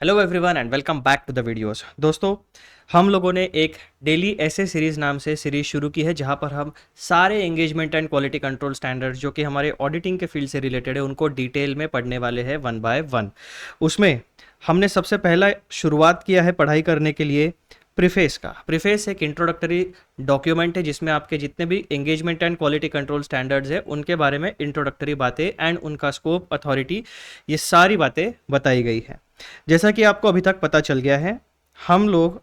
Hello everyone and welcome back to the videos. दोस्तों, हम लोगों ने एक डेली ऐसे सीरीज़ नाम से सीरीज़ शुरू की है जहां पर हम सारे engagement and quality control standards जो कि हमारे ऑडिटिंग के फील्ड से रिलेटेड है उनको डिटेल में पढ़ने वाले हैं वन बाय वन। उसमें हमने सबसे पहला शुरुआत किया है पढ़ाई करने के लिए प्रीफेस का। प्रीफेस एक इंट्रोडक्टरी डॉक्यूमेंट है जिसमें आपके जितने भी engagement and quality control standards है उनके बारे में इंट्रोडक्टरी बातें एंड उनका स्कोप, अथॉरिटी, ये सारी बातें बताई गई है। जैसा कि आपको अभी तक पता चल गया है, हम लोग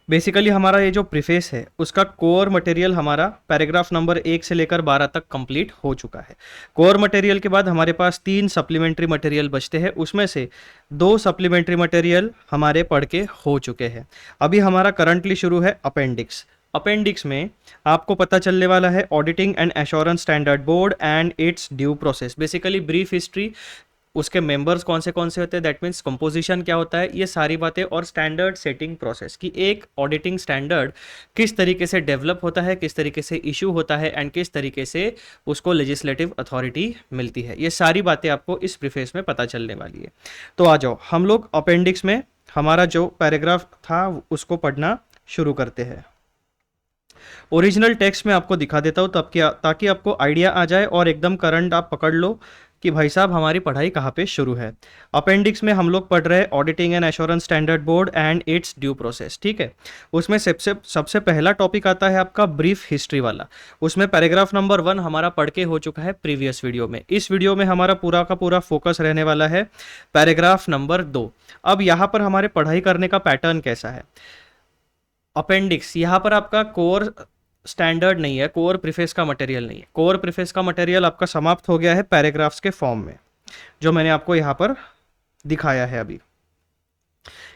बेसिकली हमारा ये जो प्रीफेस है उसका कोर मटेरियल हमारा पैराग्राफ नंबर 1 से लेकर 12 तक कंप्लीट हो चुका है। कोर मटेरियल के बाद हमारे पास 3 सप्लीमेंट्री मटेरियल बचते हैं, उसमें से 2 सप्लीमेंट्री मटेरियल हमारे पढ़ के हो चुके हैं। अभी हमारा करंटली शुरू है अपेंडिक्स। अपेंडिक्स में आपको पता चलने वाला है auditing and assurance standard board and it's due process. Basically brief history, उसके मेंबर्स कौन से होते हैं, दैट मीन्स कंपोजिशन क्या होता है, ये सारी बातें, और स्टैंडर्ड सेटिंग प्रोसेस कि एक ऑडिटिंग स्टैंडर्ड किस तरीके से डेवलप होता है, किस तरीके से इशू होता है एंड किस तरीके से उसको लेजिस्लेटिव अथॉरिटी मिलती है। ये सारी बातें आपको इस प्रीफेस में पता चलने वाली है। तो आ जाओ, हम लोग अपेंडिक्स में हमारा जो पैराग्राफ था उसको पढ़ना शुरू करते हैं। ओरिजिनल टेक्स्ट में आपको दिखा देता हूँ तब क्या, ताकि आपको आइडिया आ जाए और एकदम करंट आप पकड़ लो कि भाई साहब हमारी पढ़ाई कहाँ पे शुरू है। अपेंडिक्स में हम लोग पढ़ रहे हैं auditing and assurance standard board and it's due process, ठीक है। उसमें सबसे पहला टॉपिक आता है आपका ब्रीफ हिस्ट्री वाला। उसमें पैराग्राफ नंबर 1 हमारा पढ़ के हो चुका है प्रीवियस वीडियो में। इस वीडियो में हमारा पूरा का पूरा फोकस रहने वाला है पैराग्राफ नंबर 2। अब यहाँ पर हमारे पढ़ाई करने का पैटर्न कैसा है। अपेंडिक्स, यहाँ पर आपका कोर स्टैंडर्ड नहीं है, कोर प्रीफेस का मटेरियल नहीं है। कोर प्रीफेस का मटेरियल आपका समाप्त हो गया है पैराग्राफ्स के फॉर्म में, जो मैंने आपको यहाँ पर दिखाया है अभी।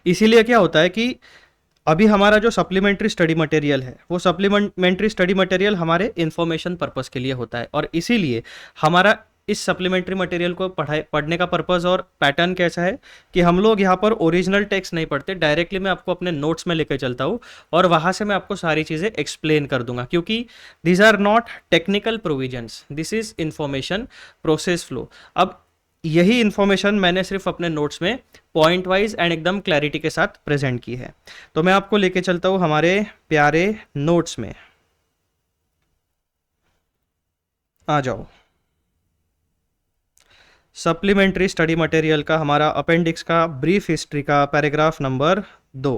इसीलिए क्या होता है कि अभी हमारा जो सप्लीमेंट्री स्टडी मटेरियल है वो सप्लीमेंट्री स्टडी मटेरियल हमारे इंफॉर्मेशन पर्पस के लिए होता है, और इसीलिए हमारा इस सप्लीमेंट्री मटेरियल को पढ़ने का पर्पस और पैटर्न कैसा है कि हम लोग यहाँ पर ओरिजिनल टेक्स्ट नहीं पढ़ते, डायरेक्टली मैं आपको अपने नोट्स में लेकर चलता हूँ और वहाँ से मैं आपको सारी चीज़ें एक्सप्लेन कर दूंगा, क्योंकि these are not technical provisions, this is information process flow. अब यही इंफॉर्मेशन मैंने सिर्फ अपने नोट्स में पॉइंट वाइज एंड एकदम क्लैरिटी के साथ प्रेजेंट की है। तो मैं आपको लेके चलता हूँ हमारे प्यारे नोट्स में। आ जाओ, सप्लीमेंट्री स्टडी मटेरियल का हमारा अपेंडिक्स का ब्रीफ हिस्ट्री का पैराग्राफ नंबर 2,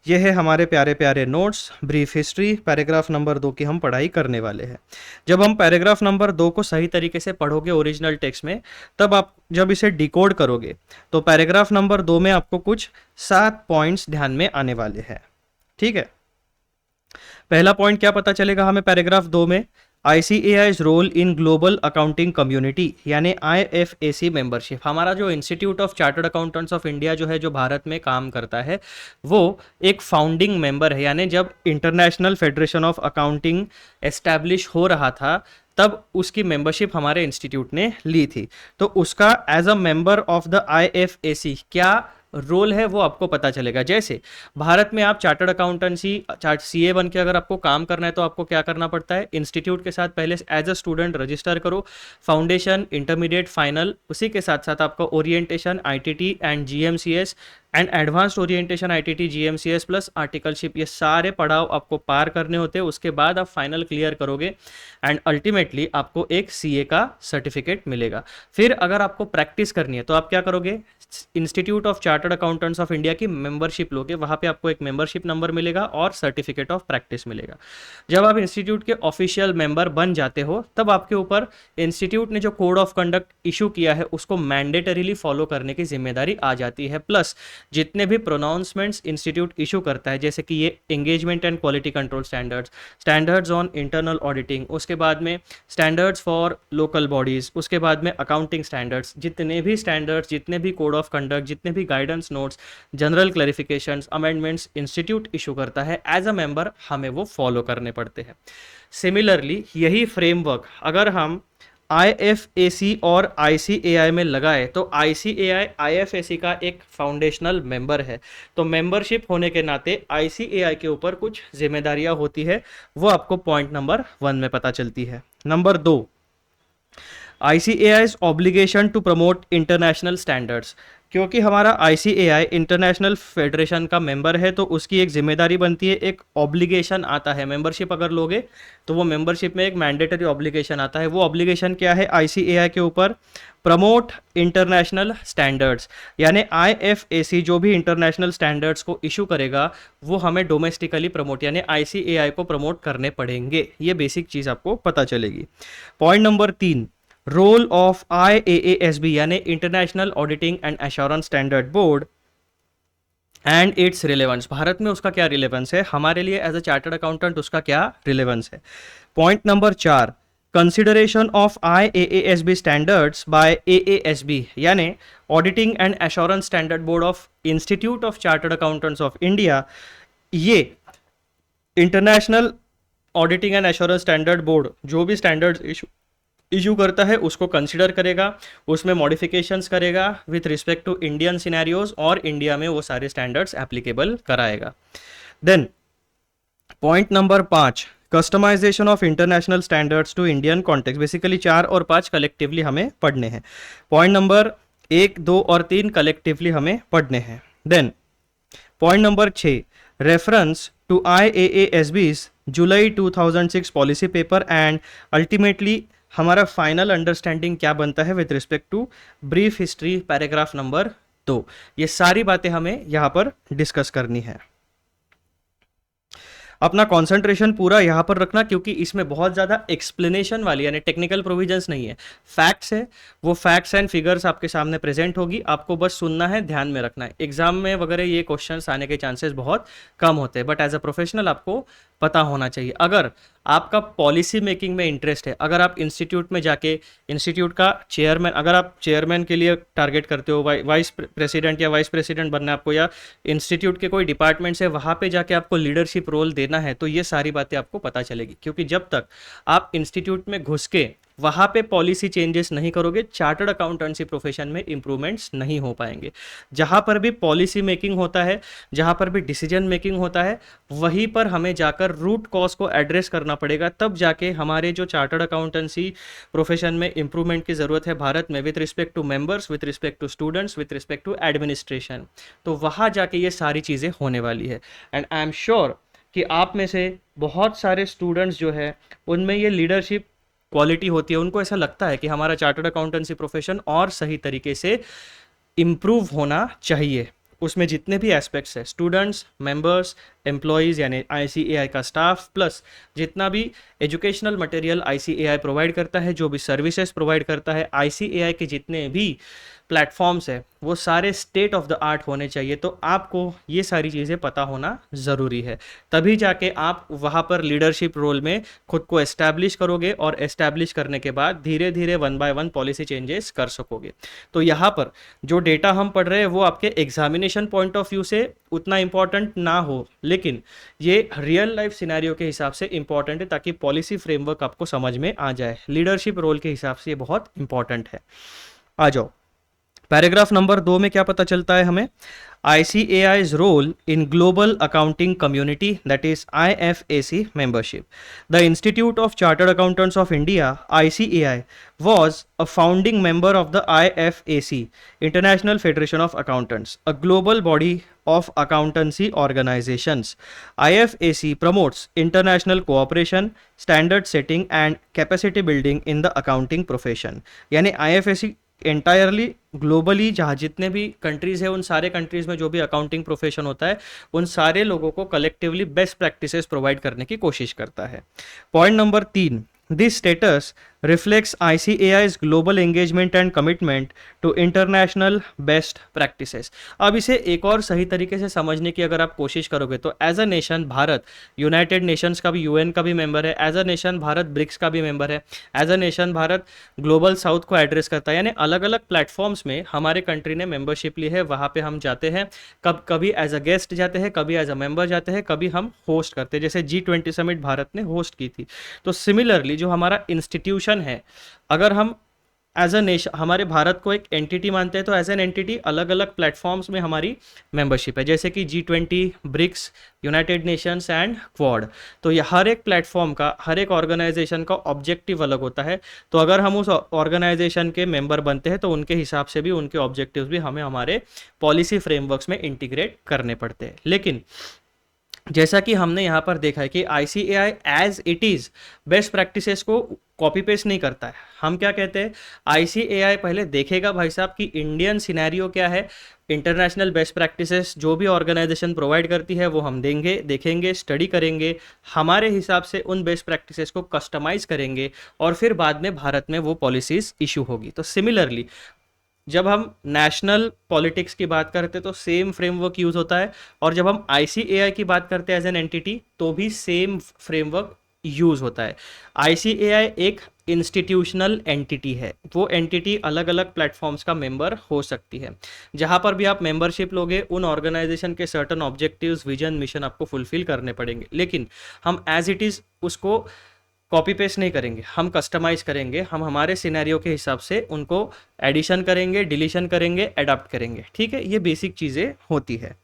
ये है हमारे प्यारे प्यारे notes. Brief history paragraph number 2 की हम पढ़ाई करने वाले हैं। जब हम पैराग्राफ नंबर 2 को सही तरीके से पढ़ोगे ओरिजिनल टेक्स्ट में, तब आप जब इसे डिकोड करोगे तो पैराग्राफ नंबर 2 में आपको कुछ 7 पॉइंट्स ध्यान में आने वाले हैं, ठीक है। पहला पॉइंट क्या पता चलेगा हमें पैराग्राफ 2 में, ICAI's role in global accounting community, यानी IFAC मेंबरशिप। हमारा जो institute of chartered accountants of India जो है, जो भारत में काम करता है, वो एक फाउंडिंग मेंबर है। यानी जब international federation of accounting establish हो रहा था तब उसकी मेंबरशिप हमारे इंस्टीट्यूट ने ली थी। तो उसका as a member of the IFAC क्या रोल है वो आपको पता चलेगा। जैसे भारत में आप चार्टर्ड अकाउंटेंसी CA बन के अगर आपको काम करना है तो आपको क्या करना पड़ता है, इंस्टीट्यूट के साथ पहले एज अ स्टूडेंट रजिस्टर करो, फाउंडेशन, इंटरमीडिएट, फाइनल, उसी के साथ साथ आपका orientation, ITT and GMCS and advanced orientation, ITT, GMCS plus articleship, ये सारे पड़ाव आपको पार करने होते हैं। उसके बाद आप फाइनल क्लियर करोगे एंड अल्टीमेटली आपको एक CA का सर्टिफिकेट मिलेगा। फिर अगर आपको प्रैक्टिस करनी है तो आप क्या करोगे, institute of chartered accountants of India की मेंबरशिप लोगे, वहाँ पे आपको एक मेंबरशिप नंबर मिलेगा और सर्टिफिकेट ऑफ प्रैक्टिस मिलेगा। जब आप इंस्टीट्यूट के ऑफिशियल मेंबर बन जाते हो तब आपके ऊपर इंस्टीट्यूट ने जो कोड ऑफ कंडक्ट इशू किया है उसको मैंडेटरीली फॉलो करने की जिम्मेदारी आ जाती है। प्लस जितने भी प्रोनाउंसमेंट्स इंस्टीट्यूट इशू करता है, जैसे कि ये engagement and quality control standards, standards on internal auditing, उसके बाद में स्टैंडर्ड्स फॉर लोकल बॉडीज, उसके बाद में अकाउंटिंग स्टैंडर्ड्स, जितने भी स्टैंडर्ड्स, जितने भी कोड ऑफ कंडक्ट, जितने भी guidance notes, general clarifications, amendments institute issue करता है, एज अ मेंबर हमें वो फॉलो करने पड़ते हैं। सिमिलरली यही फ्रेमवर्क अगर हम IFAC और ICAI में लगाए तो ICAI IFAC का एक फाउंडेशनल मेंबर है, तो मेंबरशिप होने के नाते ICAI के ऊपर कुछ जिम्मेदारियां होती है, वो आपको पॉइंट नंबर 1 में पता चलती है। Number 2, ICAI's obligation to promote international standards। क्योंकि हमारा आईसीएआई इंटरनेशनल फेडरेशन का मेंबर है तो उसकी एक जिम्मेदारी बनती है, एक ऑब्लिगेशन आता है। मेंबरशिप अगर लोगे तो वो मेंबरशिप में एक मैंडेटरी ऑब्लिगेशन आता है। वो ऑब्लिगेशन क्या है आईसीएआई के ऊपर? प्रमोट इंटरनेशनल स्टैंडर्ड्स, यानी आईएफएसी जो भी इंटरनेशनल स्टैंडर्ड्स को इशू करेगा वो हमें डोमेस्टिकली प्रमोट यानी आईसीएआई को प्रमोट करने पड़ेंगे। ये बेसिक चीज़ आपको पता चलेगी। Point number 3, role of IAASB यानी international auditing and assurance standard board and its relevance. Bharat में उसका क्या रिलेवेंस है, हमारे लिए एज अ चार्टर्ड अकाउंटेंट उसका क्या रिलेवेंस है। Point number 4, consideration of IAASB standards by AASB यानी auditing and assurance standard board of institute of chartered accountants of India. ये international auditing and assurance standard board जो भी standards issue करता है उसको कंसिडर करेगा, उसमें मॉडिफिकेशंस करेगा with respect to Indian scenarios और इंडिया में वो सारे स्टैंडर्ड्स एप्लीकेबल कराएगा। Then point number 5, customization of international standards to Indian context. Basically 4 और 5 कलेक्टिवली हमें पढ़ने हैं। पॉइंट नंबर 1, 2 और 3 कलेक्टिवली हमें पढ़ने हैं। Then point number 6, reference to IAASB's July 2006 policy paper and ultimately हमारा फाइनल अंडरस्टैंडिंग क्या बनता है with respect to brief history paragraph number 2। ये सारी बातें हमें यहां पर डिस्कस करनी है। अपना कंसंट्रेशन पूरा यहाँ पर रखना क्योंकि इसमें बहुत ज़्यादा एक्सप्लेनेशन वाली यानी टेक्निकल प्रोविजंस नहीं है, फैक्ट्स है। वो फैक्ट्स एंड फिगर्स आपके सामने प्रेजेंट होगी, आपको बस सुनना है, ध्यान में रखना है। एग्जाम में वगैरह ये क्वेश्चंस आने के चांसेस बहुत कम होते हैं, बट एज अ प्रोफेशनल आपको पता होना चाहिए। अगर आपका पॉलिसी मेकिंग में इंटरेस्ट है, अगर आप इंस्टीट्यूट में जाके इंस्टीट्यूट का चेयरमैन, अगर आप चेयरमैन के लिए टारगेट करते हो, वाइस प्रेसिडेंट या वाइस प्रेसिडेंट बनना है आपको, या इंस्टीट्यूट के कोई डिपार्टमेंट से वहाँ पे जाके आपको लीडरशिप रोल देना है, तो ये सारी बातें आपको पता चलेगी। क्योंकि जब तक आप इंस्टीट्यूट में घुस के वहाँ पे पॉलिसी चेंजेस नहीं करोगे, चार्टर्ड अकाउंटेंसी प्रोफेशन में इंप्रूवमेंट्स नहीं हो पाएंगे। जहाँ पर भी पॉलिसी मेकिंग होता है, जहाँ पर भी डिसीजन मेकिंग होता है, वहीं पर हमें जाकर रूट कॉज को एड्रेस करना पड़ेगा, तब जाके हमारे जो चार्टर्ड अकाउंटेंसी प्रोफेशन में इंप्रूवमेंट की ज़रूरत है भारत में with respect to members, with respect to students, with respect to administration, तो वहाँ जाके ये सारी चीज़ें होने वाली है। एंड आई एम श्योर कि आप में से बहुत सारे स्टूडेंट्स जो है उनमें ये लीडरशिप क्वालिटी होती है, उनको ऐसा लगता है कि हमारा चार्टर्ड अकाउंटेंसी प्रोफेशन और सही तरीके से इम्प्रूव होना चाहिए। उसमें जितने भी एस्पेक्ट्स हैं, स्टूडेंट्स, मेंबर्स, एम्प्लॉयज़ यानी आईसीएआई का स्टाफ, प्लस जितना भी एजुकेशनल मटेरियल आईसीएआई प्रोवाइड करता है, जो भी सर्विसेज प्रोवाइड करता है, आईसीएआई के जितने भी प्लेटफॉर्म्स है वो सारे स्टेट ऑफ द आर्ट होने चाहिए। तो आपको ये सारी चीज़ें पता होना ज़रूरी है, तभी जाके आप वहाँ पर लीडरशिप रोल में खुद को एस्टैब्लिश करोगे और एस्टैब्लिश करने के बाद धीरे धीरे 1 बाय 1 पॉलिसी चेंजेस कर सकोगे। तो यहाँ पर जो डेटा हम पढ़ रहे हैं वो आपके एग्जामिनेशन पॉइंट ऑफ व्यू से उतना इंपॉर्टेंट ना हो, लेकिन ये रियल लाइफ सिनेरियो के हिसाब से इंपॉर्टेंट है ताकि पॉलिसी फ्रेमवर्क आपको समझ में आ जाए। लीडरशिप रोल के हिसाब से ये बहुत इंपॉर्टेंट है। आ जाओ पैराग्राफ नंबर 2 में क्या पता चलता है हमें, ICAI's role in global accounting community, that is IFAC membership. The Institute of Chartered Accountants of India, ICAI, was a founding member of the IFAC, International Federation of Accountants, a global body of accountancy organizations. IFAC promotes international cooperation, standard setting and capacity building in the accounting profession. यानी IFAC entirely globally जहाँ जितने भी countries है उन सारे countries में जो भी अकाउंटिंग प्रोफेशन होता है उन सारे लोगों को कलेक्टिवली बेस्ट प्रैक्टिसेस प्रोवाइड करने की कोशिश करता है। Point number 3, this status reflects ICAI's global engagement and commitment to international best practices. अब इसे एक और सही तरीके से समझने की अगर आप कोशिश करोगे तो as a nation Bharat United Nations का भी, यूएन का भी मेंबर है, as a nation Bharat BRICS का भी मेंबर है, as a nation Bharat global south को एड्रेस करता है, यानी अलग अलग प्लेटफॉर्म्स में हमारे कंट्री ने मेंबरशिप ली है। वहाँ पे हम जाते हैं, कभी एज अ गेस्ट जाते हैं, कभी एज अ मेंबर जाते हैं, कभी हम होस्ट करते हैं, जैसे G20 समिट भारत ने होस्ट की थी। तो सिमिलरली जो हमारा इंस्टीट्यूशन है, अगर हम एज अ नेशन हमारे भारत को एक एंटिटी मानते हैं, तो एज एन एंटिटी अलग अलग प्लेटफॉर्म्स में हमारी मेंबरशिप है, जैसे कि G20, BRICS, United Nations and Quad. तो ये हर एक प्लेटफॉर्म का, हर एक ऑर्गेनाइजेशन का ऑब्जेक्टिव अलग होता है। तो अगर हम उस ऑर्गेनाइजेशन के मेंबर बनते हैं तो उनके हिसाब से भी उनके ऑब्जेक्टिव्स भी हमें हमारे पॉलिसी फ्रेमवर्क्स में इंटीग्रेट करने पड़ते हैं। लेकिन जैसा कि हमने यहाँ पर देखा है कि ICAI as it is best practices को कॉपी पेस्ट नहीं करता है। हम क्या कहते हैं, ICAI पहले देखेगा भाई साहब कि इंडियन सिनेरियो क्या है, इंटरनेशनल बेस्ट प्रैक्टिसेस जो भी ऑर्गेनाइजेशन प्रोवाइड करती है वो हम देखेंगे, स्टडी करेंगे, हमारे हिसाब से उन बेस्ट प्रैक्टिसेस को कस्टमाइज करेंगे और फिर बाद में भारत में वो पॉलिसीज इशू होगी। तो सिमिलरली जब हम नेशनल पॉलिटिक्स की बात करते हैं तो सेम फ्रेमवर्क यूज होता है, और जब हम ICAI की बात करते हैं एज एन एंटिटी तो भी सेम फ्रेमवर्क यूज होता है। ICAI एक इंस्टीट्यूशनल एंटिटी है, वो एंटिटी अलग अलग प्लेटफॉर्म्स का मेंबर हो सकती है। जहां पर भी आप मेंबरशिप लोगे उन ऑर्गेनाइजेशन के सर्टन ऑब्जेक्टिव्स, विजन, मिशन आपको फुलफिल करने पड़ेंगे, लेकिन हम एज इट इज़ उसको कॉपी पेस्ट नहीं करेंगे, हम कस्टमाइज करेंगे, हम हमारे सिनेरियो के हिसाब से उनको एडिशन करेंगे, डिलीशन करेंगे, अडॉप्ट करेंगे। ठीक है, ये बेसिक चीज़ें होती है।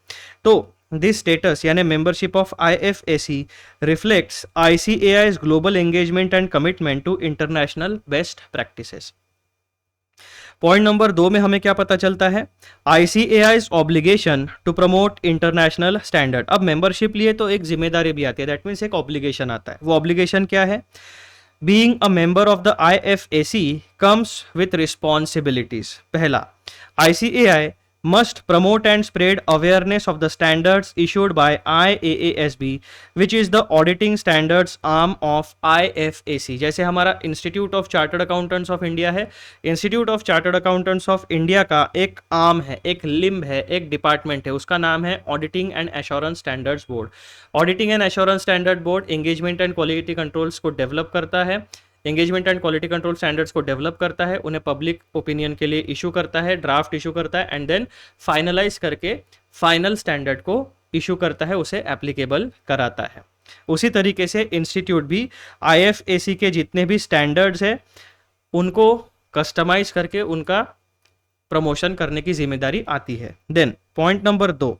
तो दिस स्टेटस यानी membership of IFAC reflects ICAI's global engagement and commitment to international best practices. Point number 2 में हमें क्या पता चलता है, ICAI's obligation to promote international standard. अब मेंबरशिप लिए तो एक जिम्मेदारी भी आती है, दैट मीन्स एक ऑब्लिगेशन आता है। वो ऑब्लिगेशन क्या है, being a member of the IFAC comes with responsibilities. पहला, ICAI must promote and spread awareness of the standards issued by IAASB, which is the auditing standards arm of IFAC। जैसे हमारा institute of chartered accountants of India है, institute of chartered accountants of India का एक arm है, एक limb है, एक department है, उसका नाम है auditing and assurance standards board. Auditing and assurance standard board engagement and quality controls को डेवलप करता है, engagement and quality control standards को डेवलप करता है, उन्हें पब्लिक ओपिनियन के लिए इशू करता है, ड्राफ्ट इशू करता है, एंड देन फाइनलाइज करके फाइनल स्टैंडर्ड को इशू करता है, उसे एप्लीकेबल कराता है। उसी तरीके से इंस्टीट्यूट भी IFAC के जितने भी स्टैंडर्ड्स है उनको कस्टमाइज करके उनका प्रमोशन करने की जिम्मेदारी आती है। Then point number 2,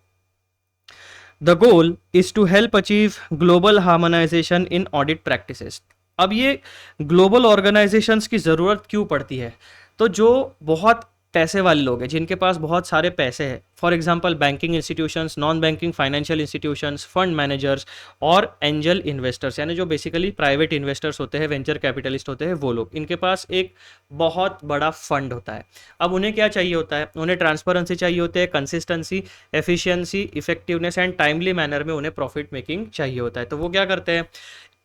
the goal is to help achieve global harmonization in audit practices. अब ये ग्लोबल ऑर्गेनाइजेशंस की ज़रूरत क्यों पड़ती है, तो जो बहुत पैसे वाले लोग हैं, जिनके पास बहुत सारे पैसे हैं, for example banking institutions, non banking financial institutions, fund managers और एंजल इन्वेस्टर्स, यानी जो बेसिकली प्राइवेट इन्वेस्टर्स होते हैं, वेंचर कैपिटलिस्ट होते हैं, वो लोग, इनके पास एक बहुत बड़ा फंड होता है। अब उन्हें क्या चाहिए होता है, उन्हें ट्रांसपेरेंसी चाहिए होती है, consistency, efficiency, effectiveness and timely manner में उन्हें प्रॉफिट मेकिंग चाहिए होता है। तो वो क्या करते हैं,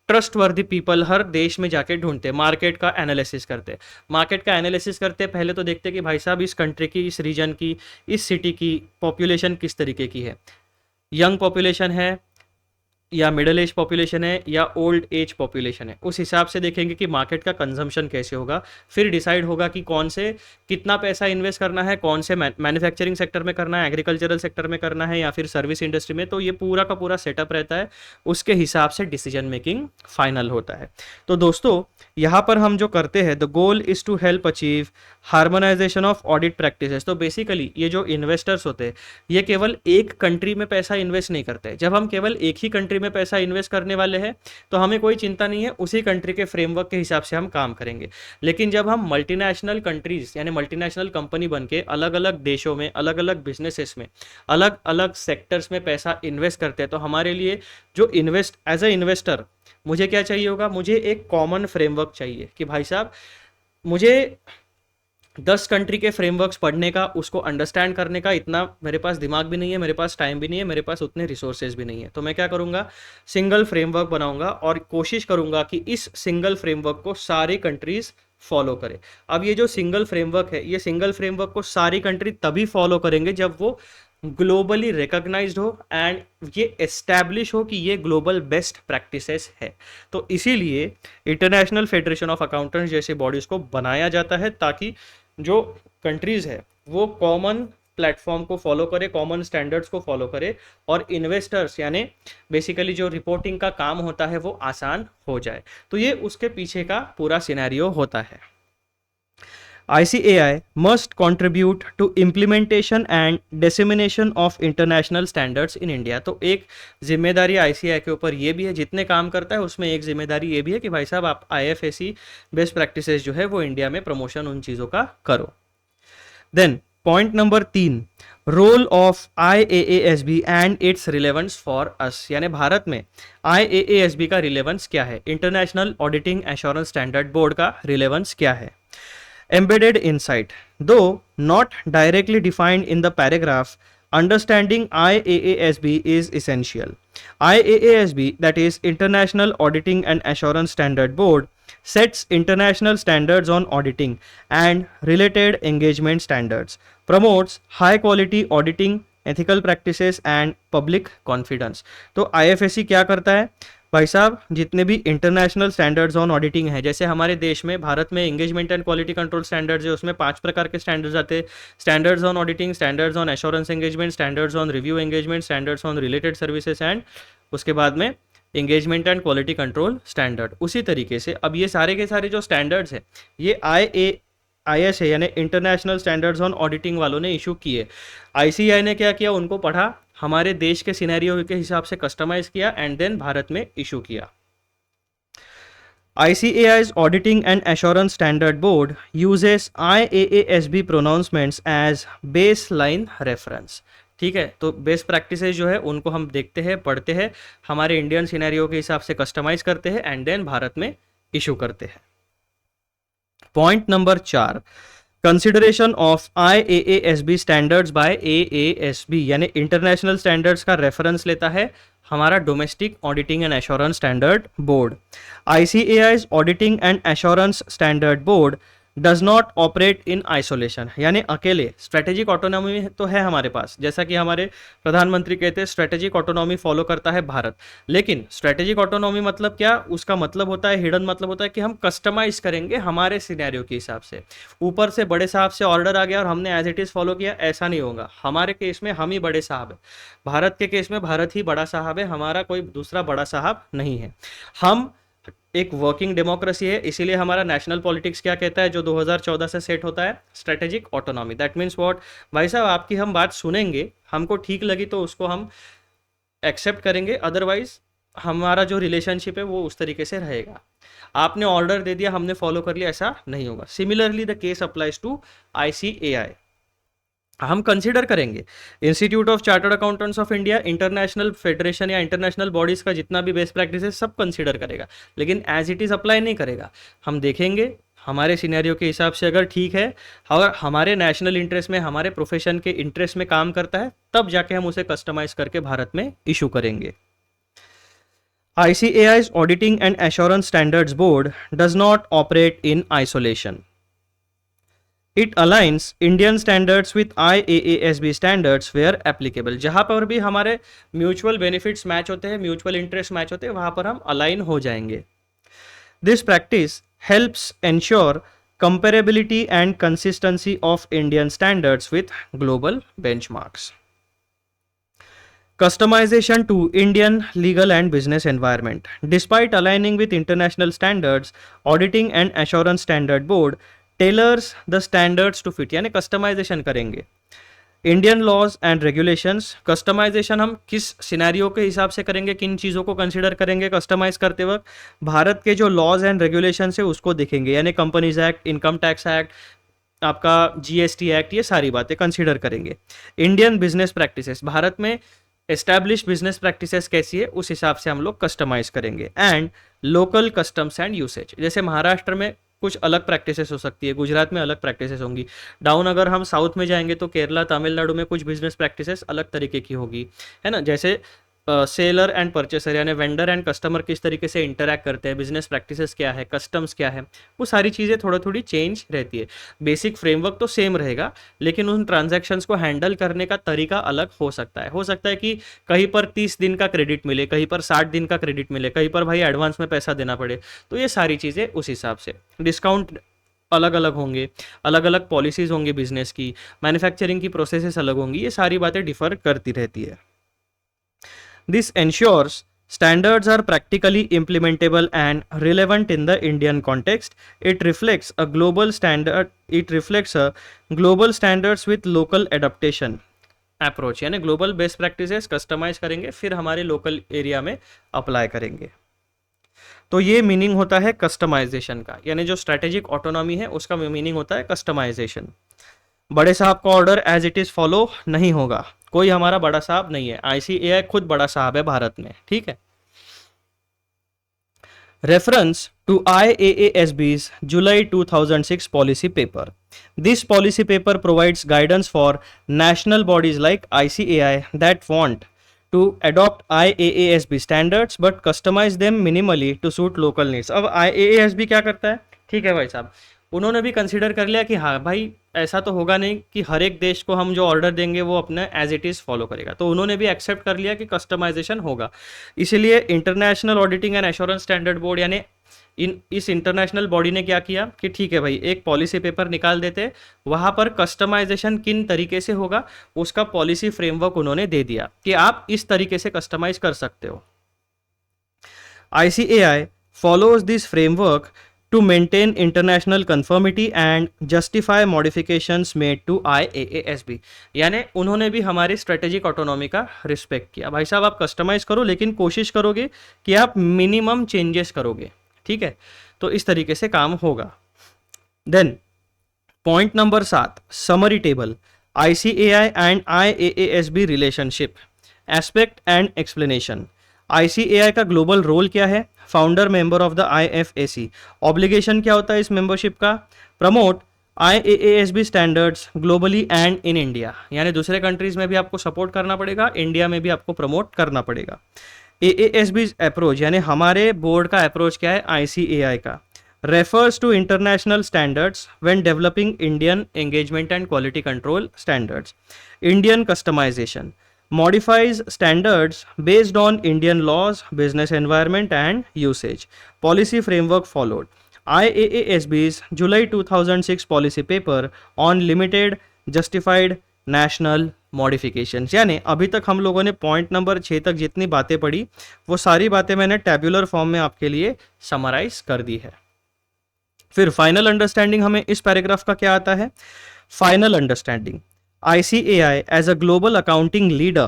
ट्रस्टवर्दी पीपल हर देश में जाके ढूंढते हैं, मार्केट का एनालिसिस करते हैं। मार्केट का एनालिसिस करते हैं, पहले तो देखते हैं कि भाई साहब इस कंट्री की, इस रीजन की, इस सिटी की पॉपुलेशन किस तरीके की है, यंग पॉपुलेशन है या मिडिल एज पॉपुलेशन है या ओल्ड एज पॉपुलेशन है, उस हिसाब से देखेंगे कि मार्केट का कंजम्पशन कैसे होगा, फिर डिसाइड होगा कि कौन से कितना पैसा इन्वेस्ट करना है, कौन से मैन्युफैक्चरिंग सेक्टर में करना है, एग्रीकल्चरल सेक्टर में करना है या फिर सर्विस इंडस्ट्री में। तो ये पूरा का पूरा सेटअप रहता है, उसके हिसाब से डिसीजन मेकिंग फाइनल होता है। तो दोस्तों यहाँ पर हम जो करते हैं, the goal is to help achieve harmonization of audit practices. तो बेसिकली ये जो इन्वेस्टर्स होते हैं ये केवल एक कंट्री में पैसा इन्वेस्ट नहीं करते। जब हम केवल एक ही कंट्री में पैसा इन्वेस्ट करने वाले हैं तो हमें कोई चिंता नहीं है, उसी कंट्री के फ्रेमवर्क के हिसाब से हम काम करेंगे। लेकिन जब हम मल्टीनेशनल कंट्रीज यानी मल्टीनेशनल कंपनी बन के अलग अलग देशों में, अलग अलग बिजनेसेस में, अलग अलग सेक्टर्स में पैसा इन्वेस्ट करते हैं, तो हमारे लिए जो एज ए इन्वेस्टर मुझे क्या चाहिए होगा, मुझे एक कॉमन फ्रेमवर्क चाहिए कि भाई साहब मुझे 10 कंट्री के फ्रेमवर्क्स पढ़ने का, उसको अंडरस्टैंड करने का इतना मेरे पास दिमाग भी नहीं है, मेरे पास टाइम भी नहीं है, मेरे पास उतने रिसोर्सेज भी नहीं है। तो मैं क्या करूँगा, सिंगल फ्रेमवर्क बनाऊंगा और कोशिश करूँगा कि इस सिंगल फ्रेमवर्क को सारी कंट्रीज फॉलो करें। अब ये जो सिंगल फ्रेमवर्क है, ये सिंगल फ्रेमवर्क को सारी कंट्री तभी फॉलो करेंगे जब वो ग्लोबली रिकॉग्नाइज्ड हो एंड ये एस्टैब्लिश हो कि ये ग्लोबल बेस्ट प्रैक्टिसेस है। तो इसीलिए इंटरनेशनल फेडरेशन ऑफ अकाउंटेंट्स जैसे बॉडीज को बनाया जाता है ताकि जो कंट्रीज है वो कॉमन प्लेटफॉर्म को फॉलो करे, कॉमन स्टैंडर्ड्स को फॉलो करे और इन्वेस्टर्स यानी बेसिकली जो रिपोर्टिंग का काम होता है वो आसान हो जाए। तो ये उसके पीछे का पूरा सिनेरियो होता है। ICAI must contribute to implementation and dissemination of international standards in India। तो एक जिम्मेदारी ICAI के ऊपर ये भी है, जितने काम करता है उसमें एक जिम्मेदारी ये भी है कि भाई साहब आप IFSC बेस्ट प्रैक्टिसेस जो है वो इंडिया में प्रमोशन उन चीज़ों का करो। Then point number 3, role of IAASB and its relevance for us, यानी भारत में IAASB का रिलेवेंस क्या है, international auditing assurance standard board का रिलेवेंस क्या है। Embedded insight, though not directly defined in the paragraph, understanding IAASB is essential. IAASB, that is International Auditing and Assurance Standard Board, sets international standards on auditing and related engagement standards, promotes high quality auditing, ethical practices and public confidence। तो IFSC क्या करता है भाई साहब, जितने भी international standards on auditing है, जैसे हमारे देश में भारत में engagement and quality control standards है, उसमें 5 प्रकार के स्टैंडर्ड्स आते हैं। Standards on auditing, standards on assurance engagement, standards on review engagement, standards on related services and उसके बाद में engagement and quality control standard. उसी तरीके से अब ये सारे के सारे जो स्टैंडर्ड्स हैं ये IAIS है, यानी इंटरनेशनल स्टैंडर्ड्स ऑन ऑडिटिंग वालों ने इशू किए। ICAI ने क्या किया, उनको पढ़ा, हमारे देश के सिनेरियो के हिसाब से कस्टमाइज किया एंड देन भारत में इशू किया। ICAI's Auditing and Assurance Standard Board uses IAASB pronouncements as baseline reference। ठीक है, तो बेस्ट प्रैक्टिसेस जो है उनको हम देखते हैं, पढ़ते हैं, हमारे इंडियन सिनेरियो के हिसाब से कस्टमाइज करते हैं एंड देन भारत में इशू करते हैं। Point number 4, consideration of IAASB standards by AASB, यानी इंटरनेशनल स्टैंडर्ड्स का रेफरेंस लेता है हमारा domestic auditing and assurance standard board. ICAI's auditing and assurance standard board does not operate in isolation, यानी अकेले। स्ट्रेटेजिक ऑटोनॉमी तो है हमारे पास, जैसा कि हमारे प्रधानमंत्री कहते हैं स्ट्रेटेजिक ऑटोनॉमी फॉलो करता है भारत, लेकिन स्ट्रेटेजिक ऑटोनॉमी मतलब क्या, उसका मतलब होता है, हिडन मतलब होता है कि हम कस्टमाइज करेंगे हमारे सिनेरियो के हिसाब से। ऊपर से बड़े साहब से ऑर्डर आ गया और हमने एज इट इज फॉलो किया, ऐसा नहीं होगा। हमारे केस में हम ही बड़े साहब है, भारत के केस में भारत ही बड़ा साहब है, हमारा कोई दूसरा बड़ा साहब नहीं है। हम एक वर्किंग डेमोक्रेसी है, इसीलिए हमारा नेशनल पॉलिटिक्स क्या कहता है जो 2014 से सेट होता है, strategic autonomy. That means what, भाई साहब आपकी हम बात सुनेंगे, हमको ठीक लगी तो उसको हम एक्सेप्ट करेंगे, अदरवाइज हमारा जो रिलेशनशिप है वो उस तरीके से रहेगा। आपने ऑर्डर दे दिया, हमने फॉलो कर लिया, ऐसा नहीं होगा। Similarly the case applies to ICAI। हम कंसीडर करेंगे institute of chartered accountants of India, international federation या इंटरनेशनल बॉडीज का जितना भी बेस्ट प्रैक्टिस है सब कंसीडर करेगा, लेकिन एज इट इज अप्लाई नहीं करेगा। हम देखेंगे हमारे सिनेरियो के हिसाब से अगर ठीक है, अगर हमारे नेशनल इंटरेस्ट में, हमारे प्रोफेशन के इंटरेस्ट में काम करता है, तब जाके हम उसे कस्टमाइज करके भारत में इशू करेंगे। ICAI's Auditing and Assurance Standards Board does not operate in isolation. It aligns Indian standards with IAASB standards where applicable। जहाँ पर भी हमारे म्यूचुअल बेनिफिट्स मैच होते हैं, म्यूचुअल इंटरेस्ट मैच होते हैं, वहाँ पर हम अलाइन हो जाएंगे। This practice helps ensure comparability and consistency of Indian standards with global benchmarks. Customization to Indian legal and business environment. Despite aligning with international standards, Auditing and Assurance Standard Board tailors the standards to fit, यानी customization करेंगे Indian laws and regulations. Customization हम किस scenario के हिसाब से करेंगे, किन चीज़ों को कंसिडर करेंगे कस्टमाइज करते वक्त, भारत के जो लॉज एंड रेगुलेशन है उसको देखेंगे, यानी companies act, income tax act, आपका GST एक्ट, ये सारी बातें कंसिडर करेंगे। इंडियन बिजनेस प्रैक्टिसेस, भारत में एस्टैब्लिश बिजनेस प्रैक्टिसेस कैसी है उस हिसाब से हम लोग कस्टमाइज करेंगे। And local customs and usage, जैसे महाराष्ट्र में कुछ अलग प्रैक्टिसेस हो सकती है, गुजरात में अलग प्रैक्टिसेस होंगी, डाउन अगर हम साउथ में जाएंगे तो केरला, तमिलनाडु में कुछ बिजनेस प्रैक्टिसेस अलग तरीके की होगी, है ना। जैसे सेलर एंड परचेसर यानी वेंडर एंड कस्टमर किस तरीके से इंटरैक्ट करते हैं, बिजनेस प्रैक्टिसेस क्या है, कस्टम्स क्या है, वो सारी चीज़ें थोड़ी थोड़ी चेंज रहती है। बेसिक फ्रेमवर्क तो सेम रहेगा, लेकिन उन ट्रांजैक्शंस को हैंडल करने का तरीका अलग हो सकता है। हो सकता है कि कहीं पर 30 दिन का क्रेडिट मिले, कहीं पर 60 दिन का क्रेडिट मिले, कहीं पर भाई एडवांस में पैसा देना पड़े, तो ये सारी चीज़ें उस हिसाब से। डिस्काउंट अलग अलग होंगे, अलग अलग पॉलिसीज़ होंगी बिजनेस की, मैन्युफैक्चरिंग की प्रोसेसेस अलग होंगी, ये सारी बातें डिफर करती रहती है। This ensures Standards are practically implementable and relevant in the Indian context. It reflects a global standard. It reflects a global standards with local adaptation approach. यानी ग्लोबल बेस्ट प्रैक्टिसेस कस्टमाइज करेंगे, फिर हमारे local area में apply करेंगे. तो ये meaning होता है कस्टमाइजेशन का, यानी जो स्ट्रेटेजिक ऑटोनॉमी है उसका मीनिंग होता है कस्टमाइजेशन. बड़े साहब का order as it is follow नहीं होगा. कोई हमारा बड़ा साहब नहीं है, ICAI खुद बड़ा साहब है भारत में. ठीक है. Reference to IAASB's July 2006 policy paper. This policy paper provides guidance for national bodies like ICAI that want to adopt IAASB standards but customize them minimally to suit local needs. अब IAASB क्या करता है? ठीक है भाई साहब, उन्होंने भी कंसिडर कर लिया कि हाँ भाई ऐसा तो होगा नहीं कि हर एक देश को हम जो ऑर्डर देंगे वो अपना एज इट इज़ फॉलो करेगा, तो उन्होंने भी एक्सेप्ट कर लिया कि कस्टमाइजेशन होगा. इसीलिए international auditing and assurance standard board यानी इस इंटरनेशनल बॉडी ने क्या किया कि ठीक है भाई एक पॉलिसी पेपर निकाल देते, वहाँ पर कस्टमाइजेशन किन तरीके से होगा उसका पॉलिसी फ्रेमवर्क उन्होंने दे दिया कि आप इस तरीके से कस्टमाइज कर सकते हो. ICAI follows this framework to maintain international conformity and justify modifications made to IAASB. यानी उन्होंने भी हमारी स्ट्रेटेजिक ऑटोनॉमी का रिस्पेक्ट किया. भाई साहब आप कस्टमाइज करो लेकिन कोशिश करोगे कि आप मिनिमम चेंजेस करोगे. ठीक है, तो इस तरीके से काम होगा. Then point number 7, summary table. ICAI and IAASB relationship, aspect and explanation. ICAI का ग्लोबल रोल क्या है? Founder member of the IFAC. Obligation क्या होता है इस मेंबरशिप का? Promote IAASB standards globally and in India. यानी दूसरे कंट्रीज में भी आपको सपोर्ट करना पड़ेगा, इंडिया में भी आपको प्रमोट करना पड़ेगा. AASB अप्रोच यानी हमारे बोर्ड का अप्रोच क्या है ICAI का? Refers to international standards when developing Indian engagement and quality control standards. Indian customization modifies standards based on Indian laws, business environment and usage. Policy framework followed. IAASB's July 2006 policy paper on limited justified national modifications. यानी अभी तक हम लोगों ने point number 6 तक जितनी बातें पढ़ी वो सारी बातें मैंने टैब्यूलर फॉर्म में आपके लिए समराइज कर दी है. फिर फाइनल अंडरस्टैंडिंग हमें इस पैराग्राफ का क्या आता है? Final understanding. ICAI as a global accounting leader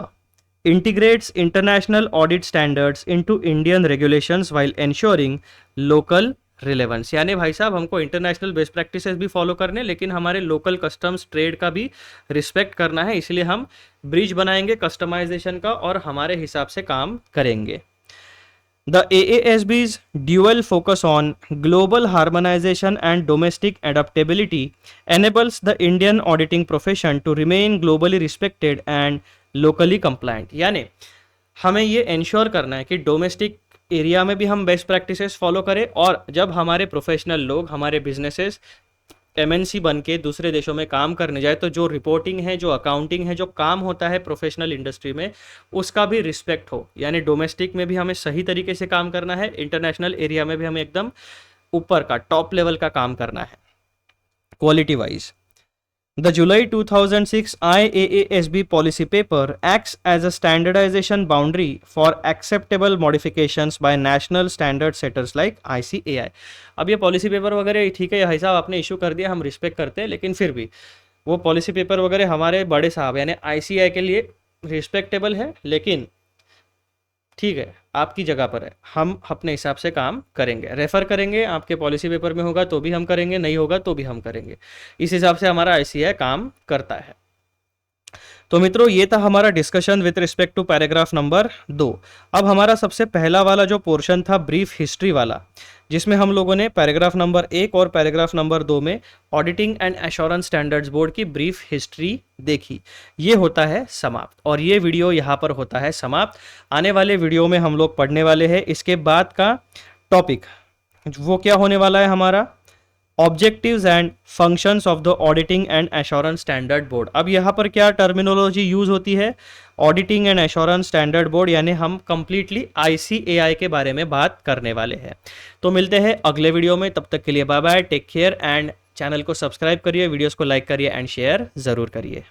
integrates international audit standards into Indian regulations while ensuring local relevance. यानी भाई साहब हमको इंटरनेशनल बेस्ट प्रैक्टिसेस भी फॉलो करने लेकिन हमारे लोकल कस्टम्स ट्रेड का भी रिस्पेक्ट करना है, इसलिए हम ब्रिज बनाएंगे कस्टमाइजेशन का और हमारे हिसाब से काम करेंगे. The AASB's dual focus on global harmonization and domestic adaptability enables the Indian auditing profession to remain globally respected and locally compliant. यानी हमें ये इंश्योर करना है कि डोमेस्टिक एरिया में भी हम बेस्ट प्रैक्टिसेस फॉलो करें और जब हमारे प्रोफेशनल लोग हमारे बिजनेसेस MNC बन के दूसरे देशों में काम करने जाए तो जो रिपोर्टिंग है, जो अकाउंटिंग है, जो काम होता है प्रोफेशनल इंडस्ट्री में उसका भी रिस्पेक्ट हो. यानी डोमेस्टिक में भी हमें सही तरीके से काम करना है, इंटरनेशनल एरिया में भी हमें एकदम ऊपर का टॉप लेवल का काम करना है quality wise. The July 2006 IAASB policy paper acts as a standardization boundary for acceptable modifications by national standard setters like ICAI. अब ये पॉलिसी पेपर वगैरह ठीक है भाई साहब आपने इशू कर दिया, हम रिस्पेक्ट करते हैं, लेकिन फिर भी वो पॉलिसी पेपर वगैरह हमारे बड़े साहब यानी ICAI के लिए रिस्पेक्टेबल है, लेकिन ठीक है आपकी जगह पर है, हम अपने हिसाब से काम करेंगे, रेफ़र करेंगे. आपके पॉलिसी पेपर में होगा तो भी हम करेंगे, नहीं होगा तो भी हम करेंगे. इस हिसाब से हमारा ICAI काम करता है. तो मित्रों ये था हमारा discussion with respect to paragraph number 2. अब हमारा सबसे पहला वाला जो पोर्शन था ब्रीफ हिस्ट्री वाला, जिसमें हम लोगों ने पैराग्राफ नंबर 1 और पैराग्राफ नंबर 2 में auditing and assurance standards board की ब्रीफ हिस्ट्री देखी, ये होता है समाप्त और ये वीडियो यहाँ पर होता है समाप्त. आने वाले वीडियो में हम लोग पढ़ने वाले हैं इसके बाद का टॉपिक, वो क्या होने वाला है हमारा objectives and functions of the auditing and assurance standard board. अब यहाँ पर क्या टर्मिनोलॉजी यूज होती है? Auditing and assurance standard board, यानी हम कंप्लीटली ICAI के बारे में बात करने वाले हैं. तो मिलते हैं अगले वीडियो में, तब तक के लिए bye bye, take care and channel को सब्सक्राइब करिए, वीडियोस को लाइक करिए एंड शेयर ज़रूर करिए.